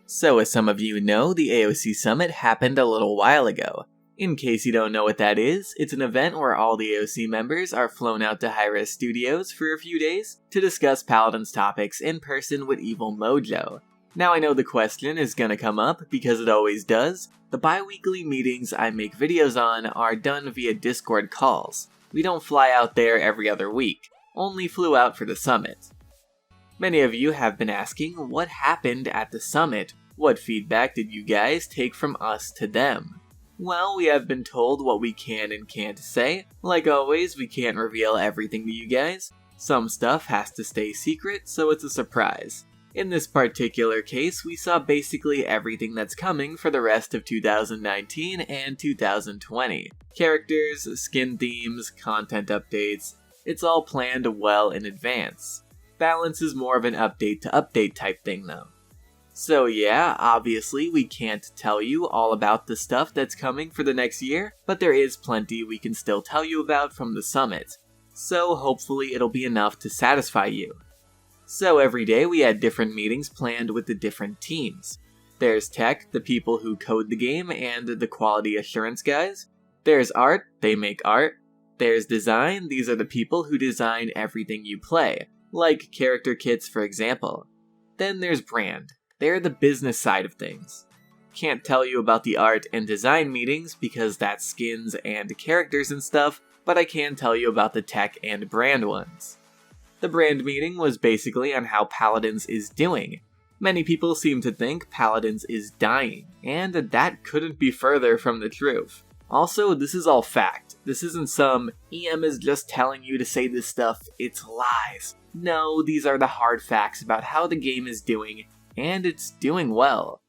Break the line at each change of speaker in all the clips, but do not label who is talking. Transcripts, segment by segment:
So as some of you know, the AoC Summit happened a little while ago. In case you don't know what that is, it's an event where all the AoC members are flown out to Hi-Rez Studios for a few days to discuss Paladins topics in person with Evil Mojo. Now I know the question is gonna come up, because it always does. The bi-weekly meetings I make videos on are done via Discord calls. We don't fly out there every other week, only flew out for the summit. Many of you have been asking what happened at the summit. What feedback did you guys take from us to them? Well, we have been told what we can and can't say. Like always, we can't reveal everything to you guys. Some stuff has to stay secret, so it's a surprise. In this particular case, we saw basically everything that's coming for the rest of 2019 and 2020. Characters, skin themes, content updates, it's all planned well in advance. Balance is more of an update-to-update type thing though. So yeah, obviously we can't tell you all about the stuff that's coming for the next year, but there is plenty we can still tell you about from the summit. So hopefully it'll be enough to satisfy you. So every day we had different meetings planned with the different teams. There's tech, the people who code the game and the quality assurance guys. There's art, they make art. There's design, these are the people who design everything you play. Like character kits for example. Then there's brand. They're the business side of things. Can't tell you about the art and design meetings because that's skins and characters and stuff, but I can tell you about the tech and brand ones. The brand meeting was basically on how Paladins is doing. Many people seem to think Paladins is dying, and that couldn't be further from the truth. Also, this is all fact. This isn't some EM is just telling you to say this stuff, it's lies. No, these are the hard facts about how the game is doing, and it's doing well.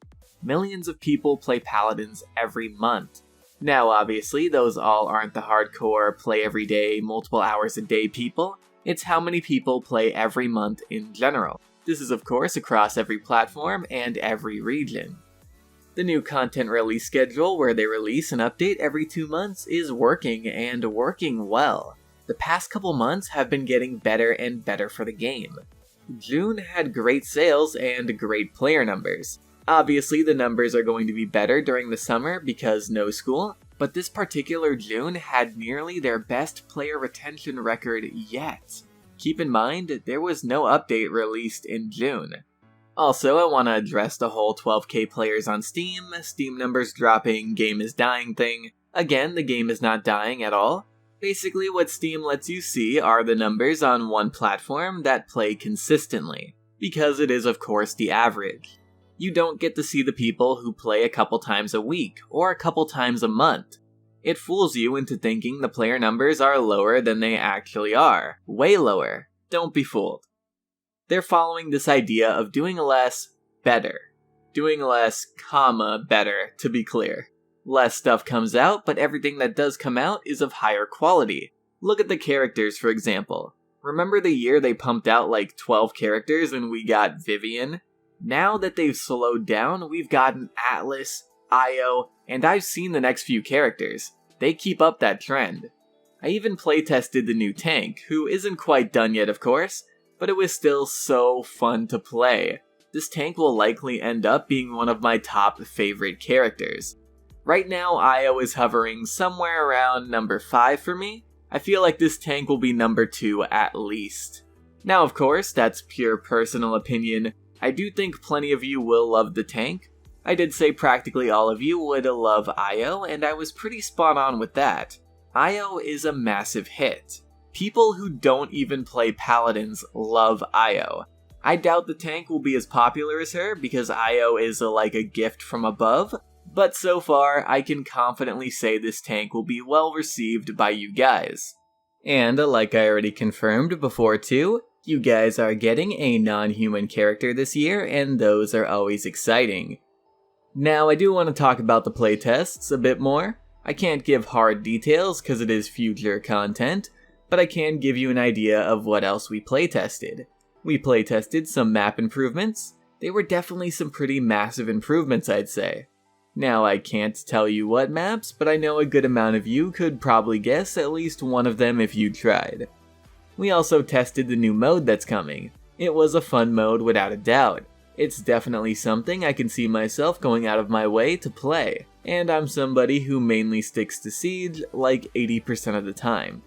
Millions of people play Paladins every month. Now obviously, those all aren't the hardcore, play every day, multiple hours a day people. It's how many people play every month in general. This is of course across every platform and every region. The new content release schedule, where they release an update every 2 months, is working, and working well. The past couple months have been getting better and better for the game. June had great sales and great player numbers. Obviously the numbers are going to be better during the summer because no school, but this particular June had nearly their best player retention record yet. Keep in mind, there was no update released in June. Also, I want to address the whole 12k players on Steam numbers dropping, game is dying thing. Again, the game is not dying at all. Basically, what Steam lets you see are the numbers on one platform that play consistently, because it is of course the average. You don't get to see the people who play a couple times a week, or a couple times a month. It fools you into thinking the player numbers are lower than they actually are. Way lower. Don't be fooled. They're following this idea of doing less, better. Doing less, better, to be clear. Less stuff comes out, but everything that does come out is of higher quality. Look at the characters, for example. Remember the year they pumped out like 12 characters and we got Vivian? Now that they've slowed down, we've gotten Atlas, Io, and I've seen the next few characters. They keep up that trend. I even playtested the new tank, who isn't quite done yet of course, but it was still so fun to play. This tank will likely end up being one of my top favorite characters. Right now, Io is hovering somewhere around number 5 for me. I feel like this tank will be number 2 at least. Now of course, that's pure personal opinion. I do think plenty of you will love the tank. I did say practically all of you would love Io, and I was pretty spot on with that. Io is a massive hit. People who don't even play Paladins love Io. I doubt the tank will be as popular as her because Io is like a gift from above, but so far I can confidently say this tank will be well received by you guys. And like I already confirmed before too, you guys are getting a non-human character this year, and those are always exciting. Now I do want to talk about the playtests a bit more. I can't give hard details because it is future content, but I can give you an idea of what else we playtested. We playtested some map improvements. They were definitely some pretty massive improvements, I'd say. Now I can't tell you what maps, but I know a good amount of you could probably guess at least one of them if you tried. We also tested the new mode that's coming. It was a fun mode without a doubt. It's definitely something I can see myself going out of my way to play, and I'm somebody who mainly sticks to Siege like 80% of the time.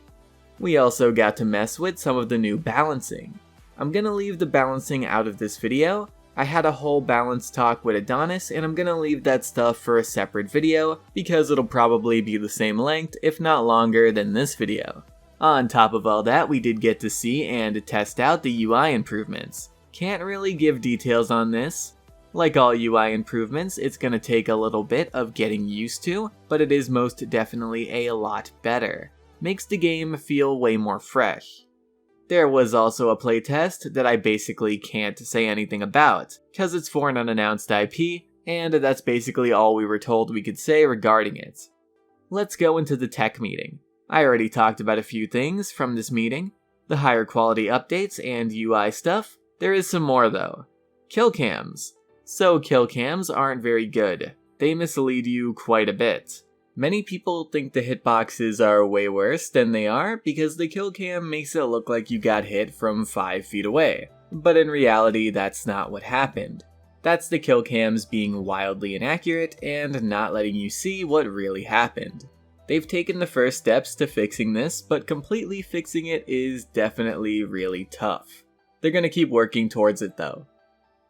We also got to mess with some of the new balancing. I'm gonna leave the balancing out of this video. I had a whole balance talk with Adonis, and I'm gonna leave that stuff for a separate video because it'll probably be the same length, if not longer, than this video. On top of all that, we did get to see and test out the UI improvements. Can't really give details on this. Like all UI improvements, it's gonna take a little bit of getting used to, but it is most definitely a lot better. Makes the game feel way more fresh. There was also a playtest that I basically can't say anything about, cause it's for an unannounced IP, and that's basically all we were told we could say regarding it. Let's go into the tech meeting. I already talked about a few things from this meeting, the higher quality updates and UI stuff. There is some more though. Kill cams. So kill cams aren't very good. They mislead you quite a bit. Many people think the hitboxes are way worse than they are because the kill cam makes it look like you got hit from 5 feet away. But in reality, that's not what happened. That's the kill cams being wildly inaccurate and not letting you see what really happened. They've taken the first steps to fixing this, but completely fixing it is definitely really tough. They're gonna keep working towards it though.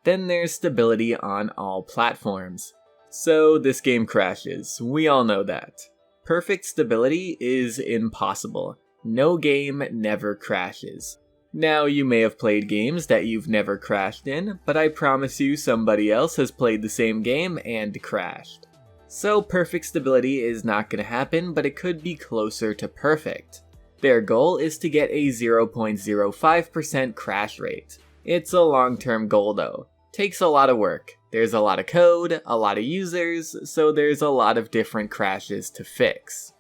Then there's stability on all platforms. So this game crashes, we all know that. Perfect stability is impossible. No game never crashes. Now you may have played games that you've never crashed in, but I promise you somebody else has played the same game and crashed. So perfect stability is not gonna happen, but it could be closer to perfect. Their goal is to get a 0.05% crash rate. It's a long-term goal though. Takes a lot of work. There's a lot of code, a lot of users, so there's a lot of different crashes to fix.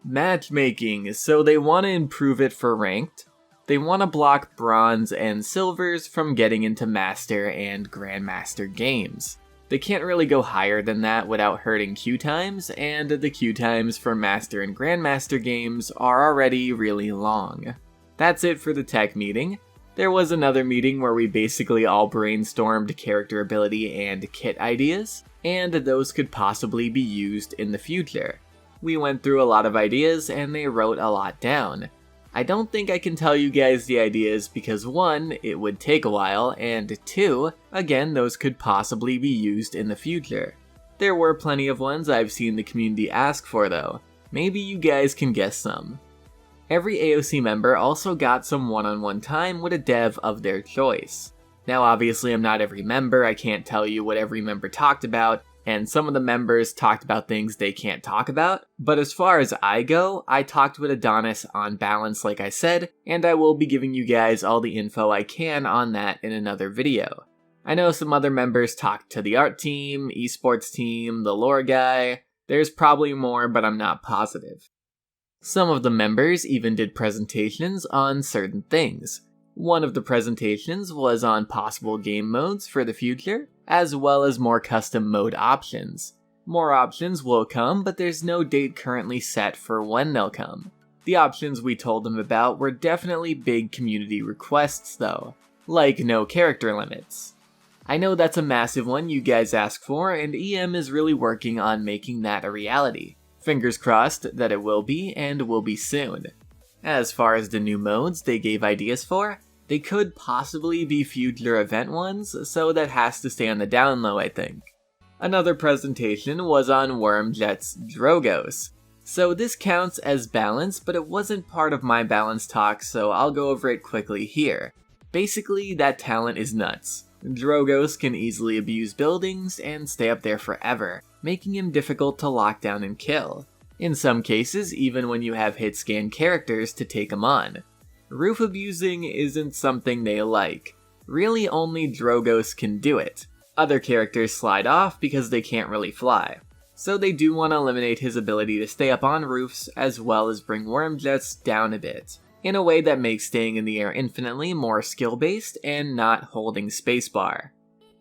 Matchmaking, so they want to improve it for ranked. They want to block bronze and silvers from getting into master and grandmaster games. They can't really go higher than that without hurting queue times, and the queue times for master and grandmaster games are already really long. That's it for the tech meeting. There was another meeting where we basically all brainstormed character ability and kit ideas, and those could possibly be used in the future. We went through a lot of ideas and they wrote a lot down. I don't think I can tell you guys the ideas because 1, it would take a while, and 2, again, those could possibly be used in the future. There were plenty of ones I've seen the community ask for though. Maybe you guys can guess some. Every AoC member also got some one-on-one time with a dev of their choice. Now obviously I'm not every member, I can't tell you what every member talked about, and some of the members talked about things they can't talk about, but as far as I go, I talked with Adonis on balance like I said, and I will be giving you guys all the info I can on that in another video. I know some other members talked to the art team, esports team, the lore guy. There's probably more, but I'm not positive. Some of the members even did presentations on certain things. One of the presentations was on possible game modes for the future, as well as more custom mode options. More options will come, but there's no date currently set for when they'll come. The options we told them about were definitely big community requests though, like no character limits. I know that's a massive one you guys ask for, and EM is really working on making that a reality. Fingers crossed that it will be, and will be soon. As far as the new modes they gave ideas for, they could possibly be future event ones, so that has to stay on the down low I think. Another presentation was on Wormjet's Drogos. So this counts as balance, but it wasn't part of my balance talk, so I'll go over it quickly here. Basically, that talent is nuts. Drogos can easily abuse buildings and stay up there forever, making him difficult to lock down and kill. In some cases, even when you have hit scan characters to take him on. Roof abusing isn't something they like. Really only Drogos can do it. Other characters slide off because they can't really fly. So they do want to eliminate his ability to stay up on roofs as well as bring Wormjets down a bit, in a way that makes staying in the air infinitely more skill-based and not holding spacebar.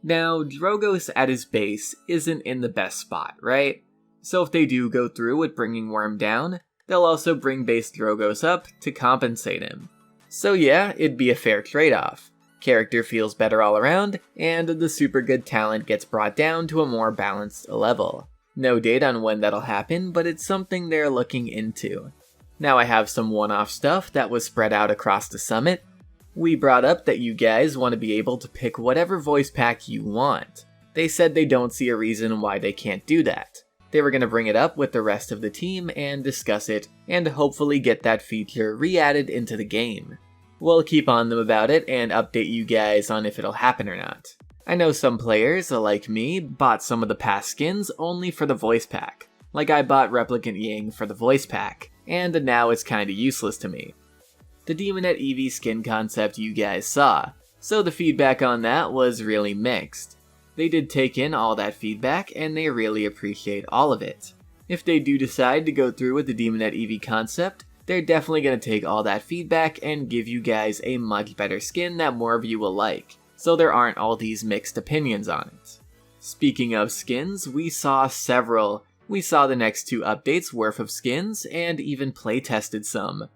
Now, Drogos at his base isn't in the best spot, right? So if they do go through with bringing Worm down, they'll also bring base Drogos up to compensate him. So yeah, it'd be a fair trade-off. character feels better all around, and the super good talent gets brought down to a more balanced level. No date on when that'll happen, but it's something they're looking into. Now I have some one-off stuff that was spread out across the summit. We brought up that you guys want to be able to pick whatever voice pack you want. They said they don't see a reason why they can't do that. They were going to bring it up with the rest of the team and discuss it, and hopefully get that feature re-added into the game. We'll keep on them about it and update you guys on if it'll happen or not. I know some players, like me, bought some of the past skins only for the voice pack. Like I bought Replicant Ying for the voice pack, and now it's kinda useless to me. The Demonette Eevee skin concept you guys saw, so the feedback on that was really mixed. They did take in all that feedback, and they really appreciate all of it. If they do decide to go through with the Demonette Eevee concept, they're definitely going to take all that feedback and give you guys a much better skin that more of you will like, so there aren't all these mixed opinions on it. Speaking of skins, we saw several. We saw the next 2 updates worth of skins, and even playtested some.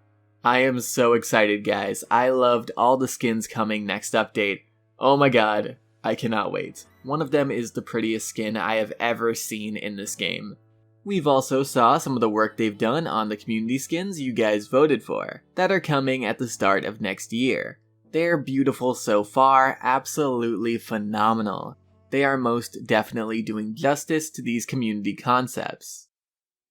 I am so excited, guys. I loved all the skins coming next update. Oh my god, I cannot wait. One of them is the prettiest skin I have ever seen in this game. We've also saw some of the work they've done on the community skins you guys voted for, that are coming at the start of next year. They're beautiful so far, absolutely phenomenal. They are most definitely doing justice to these community concepts.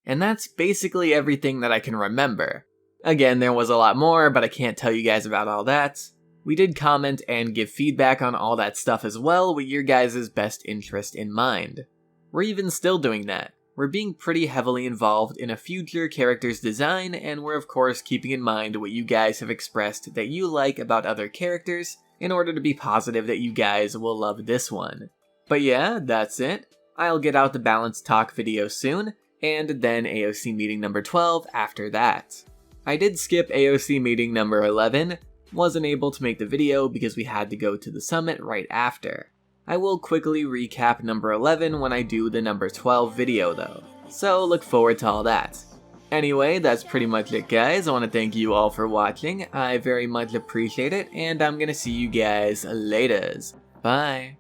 And that's basically everything that I can remember. Again, there was a lot more, but I can't tell you guys about all that. We did comment and give feedback on all that stuff as well, with your guys' best interest in mind. We're even still doing that. We're being pretty heavily involved in a future character's design, and we're of course keeping in mind what you guys have expressed that you like about other characters, in order to be positive that you guys will love this one. But yeah, that's it. I'll get out the Balanced Talk video soon, and then AoC meeting number 12 after that. I did skip AoC meeting number 11, wasn't able to make the video because we had to go to the summit right after. I will quickly recap number 11 when I do the number 12 video though, so look forward to all that. Anyway, that's pretty much it guys. I want to thank you all for watching, I very much appreciate it, and I'm gonna see you guys laters. Bye!